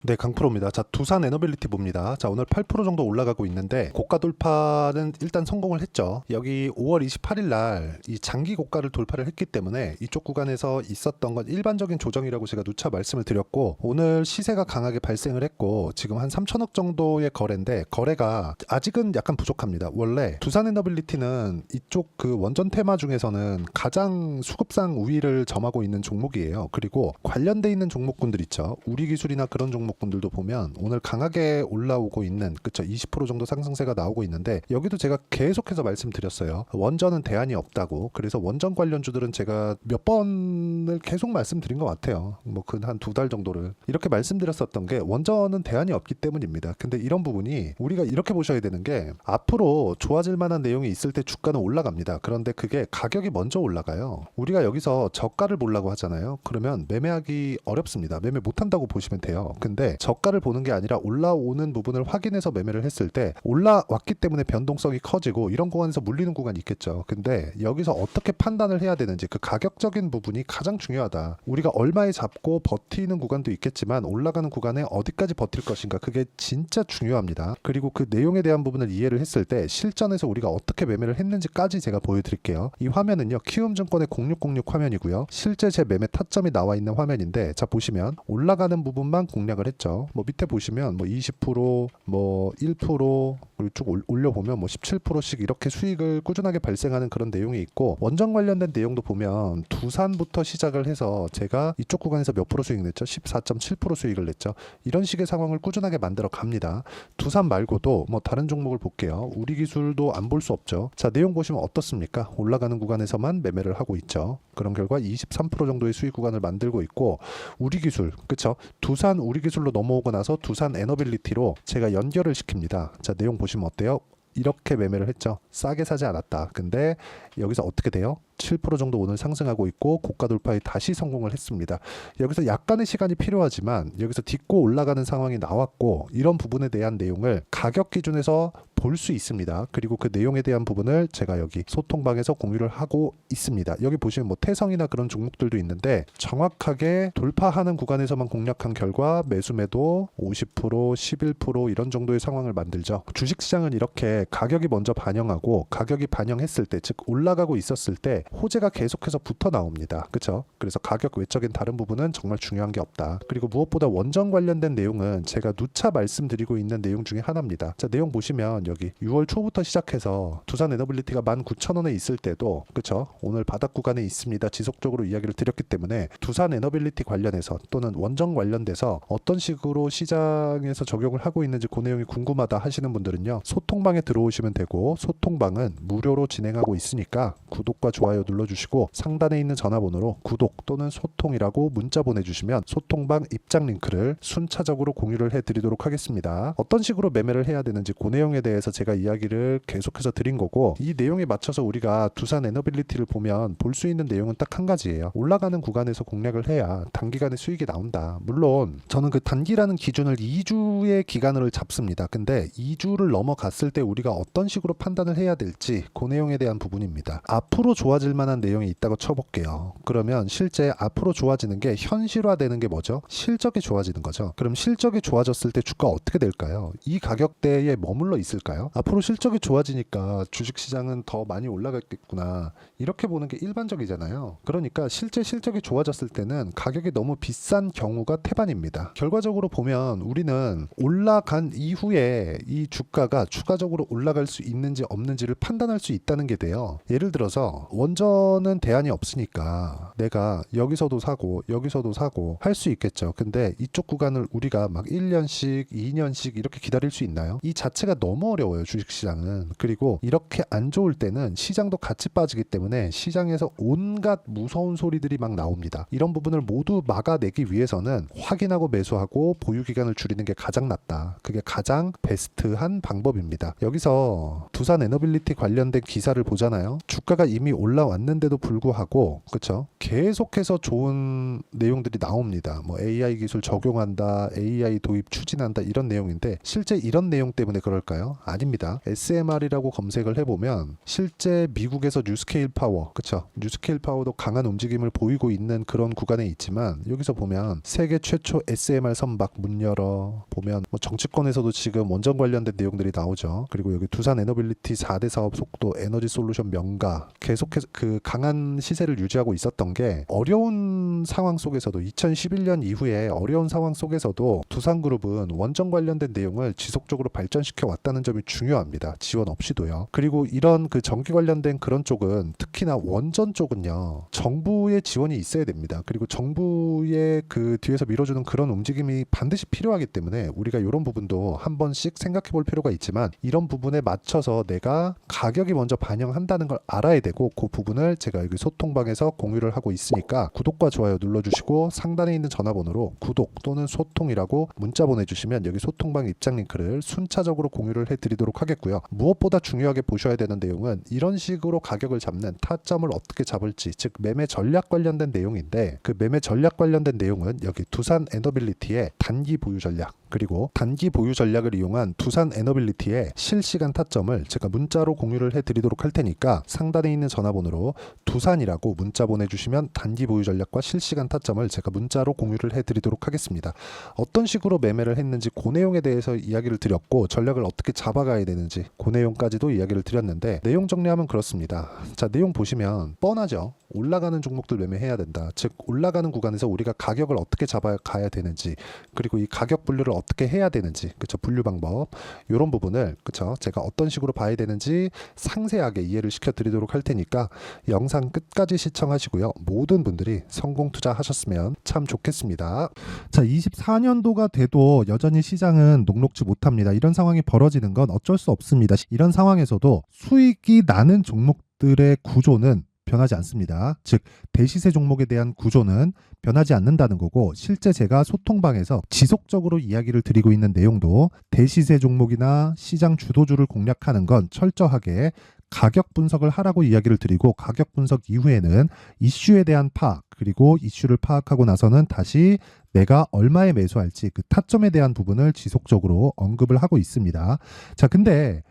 네, 강프로입니다. 자, 두산 에너빌리티 봅니다. 자, 오늘 8% 정도 올라가고 있는데 고가 돌파는 일단 성공을 했죠. 여기 5월 28일 날 이 장기 고가를 돌파를 했기 때문에 이쪽 구간에서 있었던 건 일반적인 조정이라고 제가 누차 말씀을 드렸고, 오늘 시세가 강하게 발생을 했고 지금 한 3천억 정도의 거래인데 거래가 아직은 약간 부족합니다. 원래 두산 에너빌리티는 이쪽 그 원전 테마 중에서는 가장 수급상 우위를 점하고 있는 종목이에요. 그리고 관련돼 있는 종목군들 있죠. 우리기술이나 그런 종목군들도 보면 오늘 강하게 올라오고 있는, 그쵸, 20% 정도 상승세가 나오고 있는데, 여기도 제가 계속해서 말씀드렸어요. 원전은 대안이 없다고. 그래서 원전 관련주들은 제가 몇 번을 계속 말씀드린 것 같아요. 뭐 그 한 두 달 정도를 이렇게 말씀드렸었던 게, 원전은 대안이 없기 때문입니다. 근데 이런 부분이 우리가 이렇게 보셔야 되는 게, 앞으로 좋아질 만한 내용이 있을 때 주가는 올라갑니다. 그런데 그게 가격이 먼저 올라가요. 우리가 여기서 저가를 보려고 하잖아요. 그러면 매매하기 어렵습니다. 매매 못한다고 보시면 돼요. 근데 저가를 보는 게 아니라 올라오는 부분을 확인해서 매매를 했을 때, 올라왔기 때문에 변동성이 커지고 이런 구간에서 물리는 구간이 있겠죠. 근데 여기서 어떻게 판단을 해야 되는지, 그 가격적인 부분이 가장 중요하다. 우리가 얼마에 잡고 버티는 구간도 있겠지만 올라가는 구간에 어디까지 버틸 것인가, 그게 진짜 중요합니다. 그리고 그 내용에 대한 부분을 이해를 했을 때 실전에서 우리가 어떻게 매매를 했는지까지 제가 보여드릴게요. 이 화면은요, 키움증권의 0606 화면이고요. 실제 제 매매 타점이 나와 있는 화면인데, 자 보시면 올라가는 부분만 공략을 했죠. 뭐 밑에 보시면 뭐 20%, 뭐 1%, 그리고 쭉 올려보면 뭐 17%씩 이렇게 수익을 꾸준하게 발생하는 그런 내용이 있고, 원전 관련된 내용도 보면 두산부터 시작을 해서 제가 이쪽 구간에서 몇 프로 수익 냈죠? 14.7% 수익을 냈죠. 이런 식의 상황을 꾸준하게 만들어 갑니다. 두산 말고도 뭐 다른 종목을 볼게요. 우리기술도 안 볼 수 없죠. 자, 내용 보시면 어떻습니까? 올라가는 구간에서만 매매를 하고 있죠. 그런 결과 23% 정도의 수익 구간을 만들고 있고, 우리기술, 그쵸? 두산 우리기술로 넘어오고 나서 두산 에너빌리티로 제가 연결을 시킵니다. 자, 내용 보시면 어때요? 이렇게 매매를 했죠. 싸게 사지 않았다. 근데 여기서 어떻게 돼요? 7% 정도 오늘 상승하고 있고 고가 돌파에 다시 성공을 했습니다. 여기서 약간의 시간이 필요하지만 여기서 딛고 올라가는 상황이 나왔고, 이런 부분에 대한 내용을 가격 기준에서 볼 수 있습니다. 그리고 그 내용에 대한 부분을 제가 여기 소통방에서 공유를 하고 있습니다. 여기 보시면 뭐 태성이나 그런 종목들도 있는데, 정확하게 돌파하는 구간에서만 공략한 결과 매수매도 50%, 11% 이런 정도의 상황을 만들죠. 주식시장은 이렇게 가격이 먼저 반영하고, 가격이 반영했을 때, 즉 올라가고 있었을 때 호재가 계속해서 붙어 나옵니다. 그렇죠? 그래서 가격 외적인 다른 부분은 정말 중요한 게 없다. 그리고 무엇보다 원전 관련된 내용은 제가 누차 말씀드리고 있는 내용 중에 하나입니다. 자, 내용 보시면 여기 6월 초부터 시작해서 두산 에너빌리티가 19,000원에 있을 때도, 그렇죠? 오늘 바닥 구간에 있습니다. 지속적으로 이야기를 드렸기 때문에 두산 에너빌리티 관련해서 또는 원전 관련돼서 어떤 식으로 시장에서 적용을 하고 있는지 그 내용이 궁금하다 하시는 분들은요, 소통방에 들어오시면 되고, 소통방은 무료로 진행하고 있으니까 구독과 좋아요 눌러주시고, 상단에 있는 전화번호로 구독 또는 소통이라고 문자 보내주시면 소통방 입장 링크를 순차적으로 공유를 해드리도록 하겠습니다. 어떤 식으로 매매를 해야 되는지 그 내용에 대해서 제가 이야기를 계속해서 드린 거고, 이 내용에 맞춰서 우리가 두산 에너빌리티를 보면 볼 수 있는 내용은 딱 한 가지예요. 올라가는 구간에서 공략을 해야 단기간에 수익이 나온다. 물론 저는 그 단기라는 기준을 2주의 기간을 잡습니다. 근데 2주를 넘어갔을 때 우리가 어떤 식으로 판단을 해야 될지 그 내용에 대한 부분입니다. 앞으로 좋아질 만한 내용이 있다고 쳐볼게요. 그러면 실제 앞으로 좋아지는 게 현실화되는 게 뭐죠? 실적이 좋아지는 거죠. 그럼 실적이 좋아졌을 때 주가 어떻게 될까요? 이 가격대에 머물러 있을까요? 앞으로 실적이 좋아지니까 주식시장은 더 많이 올라갔겠구나, 이렇게 보는 게 일반적이잖아요. 그러니까 실제 실적이 좋아졌을 때는 가격이 너무 비싼 경우가 태반입니다. 결과적으로 보면 우리는 올라간 이후에 이 주가가 추가적으로 올라갈 수 있는지 없는지를 판단할 수 있다는 게 돼요. 예를 들어서 원전은 대안이 없으니까 내가 여기서도 사고 여기서도 사고 할 수 있겠죠. 근데 이쪽 구간을 우리가 막 1년씩 2년씩 이렇게 기다릴 수 있나요? 이 자체가 너무 어려워요, 주식시장은. 그리고 이렇게 안 좋을 때는 시장도 같이 빠지기 때문에 시장에서 온갖 무서운 소리들이 막 나옵니다. 이런 부분을 모두 막아내기 위해서는 확인하고 매수하고 보유 기간을 줄이는 게 가장 낫다. 그게 가장 베스트한 방법입니다. 여기서 두산 에너빌리티 관련된 기사를 보잖아요. 주가가 이미 올라왔는데도 불구하고, 그렇죠? 계속해서 좋은 내용들이 나옵니다. 뭐 AI 기술 적용한다, AI 도입 추진한다, 이런 내용인데 실제 이런 내용 때문에 그럴까요? 아닙니다. SMR이라고 검색을 해보면 실제 미국에서 뉴스케일 파워, 그쵸? 뉴스케일 파워도 강한 움직임을 보이고 있는 그런 구간에 있지만 여기서 보면 세계 최초 SMR 선박 문 열어 보면 뭐 정치권에서도 지금 원전 관련된 내용들이 나오죠. 그리고 여기 두산 에너빌리티 4대 사업 속도 에너지 솔루션 명가 계속해서 그 강한 시세를 유지하고 있었던 게 어려운 상황 속에서도 2011년 이후에 어려운 상황 속에서도 두산그룹은 원전 관련된 내용을 지속적으로 발전시켜 왔다는 점이 중요합니다. 지원 없이도요. 그리고 이런 그 전기 관련된 그런 쪽은 특히나 원전 쪽은요. 정부의 지원이 있어야 됩니다. 그리고 정부의 그 뒤에서 밀어주는 그런 움직임이 반드시 필요하기 때문에 우리가 이런 부분도 한 번씩 생각해 볼 필요가 있지만 이런 부분에 맞춰서 내가 가격이 먼저 반영한다는 걸 알아야 되고 그 부분을 제가 여기 소통방에서 공유를 하고 있으니까 구독과 좋아요 눌러주시고 상단에 있는 전화번호로 구독 또는 소통이라고 문자 보내주시면 여기 소통방 입장 링크를 순차적으로 공유를 해드리도록 하겠고요. 무엇보다 중요하게 보셔야 되는 내용은 이런 식으로 가격을 잡는 타점을 어떻게 잡을지, 즉 매매 전략 관련된 내용인데 그 매매 전략 관련된 내용은 여기 두산 에너빌리티의 단기 보유 전략 그리고 단기 보유 전략을 이용한 두산 에너빌리티의 실시간 타점을 제가 문자로 공유를 해드리도록 할 테니까 상단에 있는 전화번호로 두산이라고 문자 보내주시면 단기 보유 전략과 실시간 타점을 제가 문자로 공유를 해드리도록 하겠습니다. 어떤 식으로 매매를 했는지 그 내용에 대해서 이야기를 드렸고 전략을 어떻게 잡아가야 되는지 그 내용까지도 이야기를 드렸는데 내용 정리하면 그렇습니다. 자, 내용 보시면 뻔하죠. 올라가는 종목들 매매해야 된다. 즉 올라가는 구간에서 우리가 가격을 어떻게 잡아가야 되는지 그리고 이 가격 분류를 어떻게 해야 되는지 그쵸 분류 방법 이런 부분을 그쵸 제가 어떤 식으로 봐야 되는지 상세하게 이해를 시켜드리도록 할 테니까 영상 끝까지 시청하시고요. 모든 분들이 성공 투자하셨으면 참 좋겠습니다. 자, 24년도가 돼도 여전히 시장은 녹록지 못합니다. 이런 상황이 벌어지는 건 어쩔 수 없습니다. 이런 상황에서도 수익이 나는 종목들의 구조는 변하지 않습니다. 즉 대시세 종목에 대한 구조는 변하지 않는다는 거고 실제 제가 소통방에서 지속적으로 이야기를 드리고 있는 내용도 대시세 종목이나 시장 주도주를 공략하는 건 철저하게 가격 분석을 하라고 이야기를 드리고 가격 분석 이후에는 이슈에 대한 파악 그리고 이슈를 파악하고 나서는 다시 내가 얼마에 매수할지 그 타점에 대한 부분을 지속적으로 언급을 하고 있습니다. 자, 근데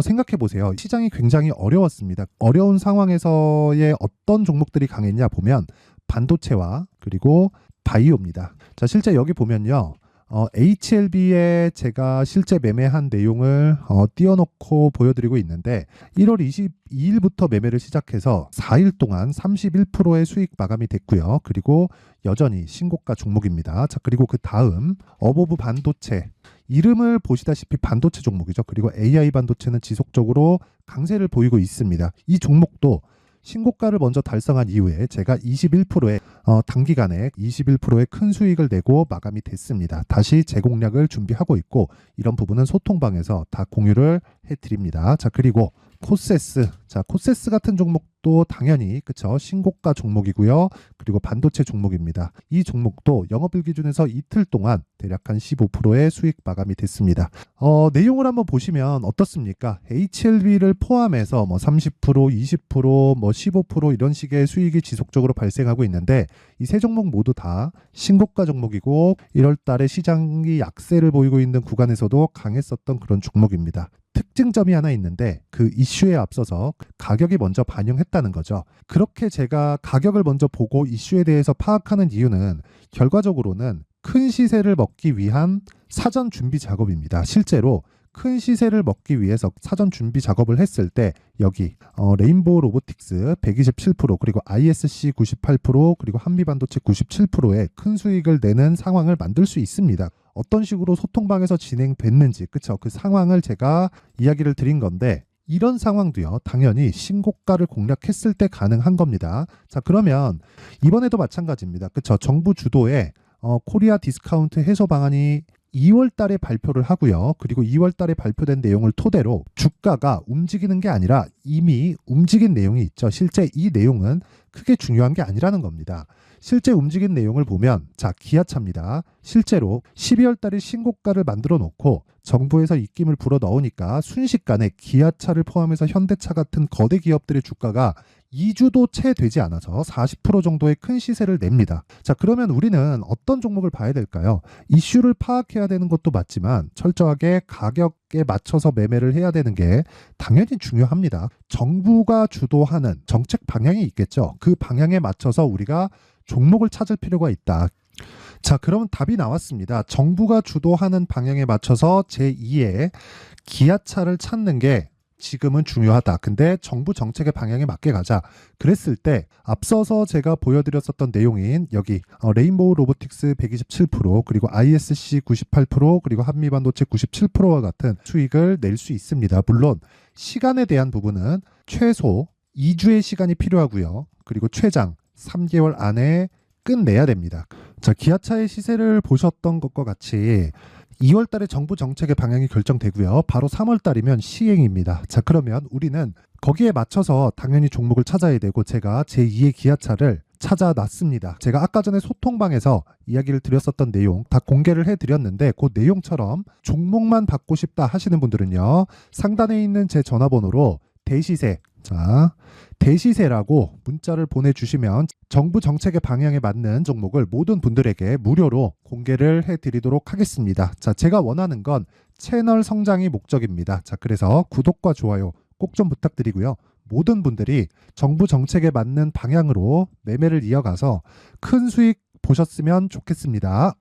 생각해 보세요. 시장이 굉장히 어려웠습니다. 어려운 상황에서의 어떤 종목들이 강했냐 보면 반도체와 그리고 바이오입니다. 자, 실제 여기 보면요. HLB에 제가 실제 매매한 내용을 띄워놓고 보여드리고 있는데 1월 22일부터 매매를 시작해서 4일 동안 31%의 수익 마감이 됐고요. 그리고 여전히 신고가 종목입니다. 자, 그리고 그 다음 어보브 반도체 이름을 보시다시피 반도체 종목이죠. 그리고 AI 반도체는 지속적으로 강세를 보이고 있습니다. 이 종목도 신고가를 먼저 달성한 이후에 제가 21%의 단기간에 21%의 큰 수익을 내고 마감이 됐습니다. 다시 재공략을 준비하고 있고 이런 부분은 소통방에서 다 공유를 해드립니다. 자, 그리고 코세스. 자, 코세스 같은 종목도 당연히 그쵸 신고가 종목이고요. 그리고 반도체 종목입니다. 이 종목도 영업일 기준에서 이틀 동안 대략 한 15%의 수익 마감이 됐습니다. 내용을 한번 보시면 어떻습니까? HLB를 포함해서 뭐 30%, 20%, 뭐 15% 이런 식의 수익이 지속적으로 발생하고 있는데 이 세 종목 모두 다 신고가 종목이고 1월 달에 시장이 약세를 보이고 있는 구간에서도 강했었던 그런 종목입니다. 특징점이 하나 있는데 그 이슈에 앞서서 가격이 먼저 반영했다는 거죠. 그렇게 제가 가격을 먼저 보고 이슈에 대해서 파악하는 이유는 결과적으로는 큰 시세를 먹기 위한 사전 준비 작업입니다. 실제로 큰 시세를 먹기 위해서 사전 준비 작업을 했을 때 여기 레인보우 로보틱스 127% 그리고 ISC 98% 그리고 한미반도체 97%의 큰 수익을 내는 상황을 만들 수 있습니다. 어떤 식으로 소통방에서 진행됐는지 그쵸 그 상황을 제가 이야기를 드린 건데 이런 상황도요 당연히 신고가를 공략했을 때 가능한 겁니다. 자, 그러면 이번에도 마찬가지입니다. 그쵸 정부 주도의 코리아 디스카운트 해소 방안이 2월 달에 발표를 하고요. 그리고 2월 달에 발표된 내용을 토대로 주가가 움직이는 게 아니라 이미 움직인 내용이 있죠. 실제 이 내용은 크게 중요한 게 아니라는 겁니다. 실제 움직인 내용을 보면 자, 기아차입니다. 실제로 12월 달에 신고가를 만들어 놓고 정부에서 입김을 불어 넣으니까 순식간에 기아차를 포함해서 현대차 같은 거대 기업들의 주가가 2주도 채 되지 않아서 40% 정도의 큰 시세를 냅니다. 자, 그러면 우리는 어떤 종목을 봐야 될까요? 이슈를 파악해야 되는 것도 맞지만 철저하게 가격에 맞춰서 매매를 해야 되는 게 당연히 중요합니다. 정부가 주도하는 정책 방향이 있겠죠. 그 방향에 맞춰서 우리가 종목을 찾을 필요가 있다. 자, 그러면 답이 나왔습니다. 정부가 주도하는 방향에 맞춰서 제2의 기아차를 찾는 게 지금은 중요하다. 근데 정부 정책의 방향에 맞게 가자. 그랬을 때 앞서서 제가 보여드렸었던 내용인 여기 레인보우 로보틱스 127% 그리고 ISC 98% 그리고 한미반도체 97%와 같은 수익을 낼 수 있습니다. 물론 시간에 대한 부분은 최소 2주의 시간이 필요하고요. 그리고 최장 3개월 안에 끝내야 됩니다. 자, 기아차의 시세를 보셨던 것과 같이 2월 달에 정부 정책의 방향이 결정되고요. 바로 3월 달이면 시행입니다. 자, 그러면 우리는 거기에 맞춰서 당연히 종목을 찾아야 되고 제가 제2의 기아차를 찾아놨습니다. 제가 아까 전에 소통방에서 이야기를 드렸었던 내용 다 공개를 해드렸는데 그 내용처럼 종목만 받고 싶다 하시는 분들은요. 상단에 있는 제 전화번호로 대시세, 자, 대시세라고 문자를 보내주시면 정부 정책의 방향에 맞는 종목을 모든 분들에게 무료로 공개를 해드리도록 하겠습니다. 자, 제가 원하는 건 채널 성장이 목적입니다. 자, 그래서 구독과 좋아요 꼭 좀 부탁드리고요. 모든 분들이 정부 정책에 맞는 방향으로 매매를 이어가서 큰 수익 보셨으면 좋겠습니다.